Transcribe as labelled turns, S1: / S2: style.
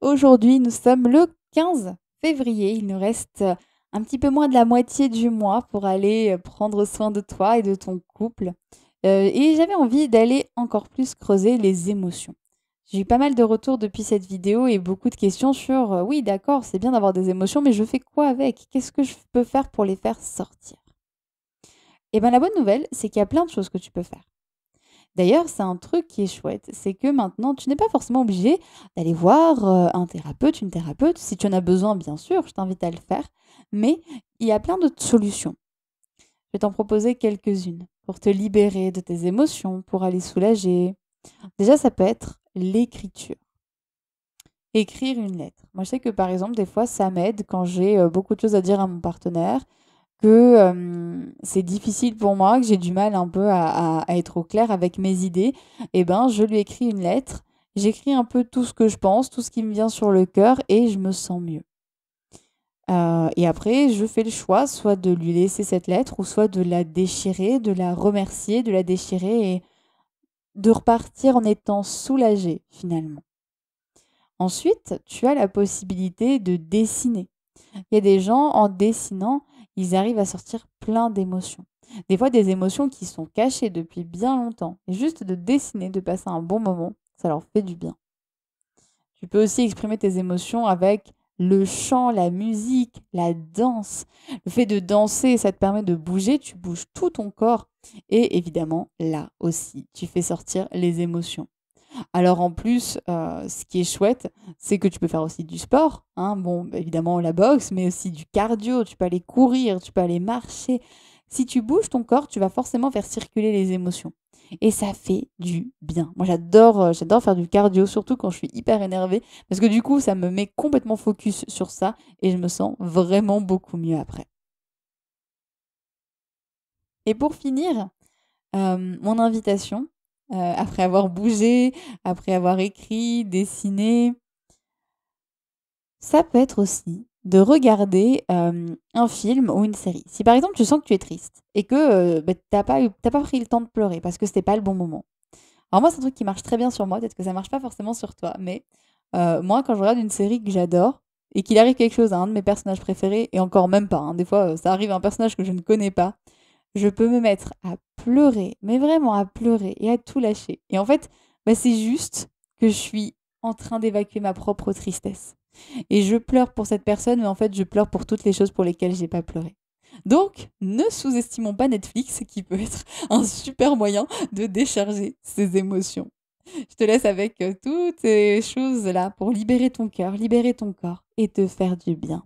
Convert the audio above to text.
S1: Aujourd'hui, nous sommes le 15 février. Il nous reste un petit peu moins de la moitié du mois pour aller prendre soin de toi et de ton couple. Et j'avais envie d'aller encore plus creuser les émotions. J'ai eu pas mal de retours depuis cette vidéo et beaucoup de questions sur oui, d'accord, c'est bien d'avoir des émotions, mais je fais quoi avec? Qu'est-ce que je peux faire pour les faire sortir? Et bien la bonne nouvelle, c'est qu'il y a plein de choses que tu peux faire. D'ailleurs, c'est un truc qui est chouette, c'est que maintenant, tu n'es pas forcément obligé d'aller voir un thérapeute, une thérapeute. Si tu en as besoin, bien sûr, je t'invite à le faire. Mais il y a plein d'autres solutions. Je vais t'en proposer quelques-unes pour te libérer de tes émotions, pour aller soulager. Déjà, ça peut être l'écriture. Écrire une lettre. Moi, je sais que par exemple, des fois, ça m'aide quand j'ai beaucoup de choses à dire à mon partenaire, que c'est difficile pour moi, que j'ai du mal un peu à être au clair avec mes idées, et ben je lui écris une lettre, j'écris un peu tout ce que je pense, tout ce qui me vient sur le cœur et je me sens mieux. Et après, je fais le choix soit de lui laisser cette lettre ou soit de la déchirer, de la remercier, de la déchirer et de repartir en étant soulagée finalement. Ensuite, tu as la possibilité de dessiner. Il y a des gens, en dessinant, ils arrivent à sortir plein d'émotions. Des fois, des émotions qui sont cachées depuis bien longtemps. Et juste de dessiner, de passer un bon moment, ça leur fait du bien. Tu peux aussi exprimer tes émotions avec le chant, la musique, la danse. Le fait de danser, ça te permet de bouger, tu bouges tout ton corps. Et évidemment, là aussi, tu fais sortir les émotions. Alors en plus, ce qui est chouette, c'est que tu peux faire aussi du sport, hein. Bon, bah, évidemment la boxe, mais aussi du cardio, tu peux aller courir, tu peux aller marcher. Si tu bouges ton corps, tu vas forcément faire circuler les émotions et ça fait du bien. Moi j'adore faire du cardio, surtout quand je suis hyper énervée parce que du coup, ça me met complètement focus sur ça et je me sens vraiment beaucoup mieux après. Et pour finir, mon invitation, après avoir bougé, après avoir écrit, dessiné, ça peut être aussi de regarder, un film ou une série. Si par exemple tu sens que tu es triste et que, bah, tu pas pris le temps de pleurer parce que c'était pas le bon moment. Alors moi, c'est un truc qui marche très bien sur moi, peut-être que ça marche pas forcément sur toi, mais moi quand je regarde une série que j'adore et qu'il arrive quelque chose à un de mes personnages préférés et encore même pas, hein, des fois, ça arrive à un personnage que je ne connais pas, je peux me mettre à pleurer, mais vraiment à pleurer et à tout lâcher. Et en fait, bah, c'est juste que je suis en train d'évacuer ma propre tristesse. Et je pleure pour cette personne, mais en fait, je pleure pour toutes les choses pour lesquelles j'ai pas pleuré. Donc, ne sous-estimons pas Netflix, qui peut être un super moyen de décharger ses émotions. Je te laisse avec toutes ces choses-là pour libérer ton cœur, libérer ton corps et te faire du bien.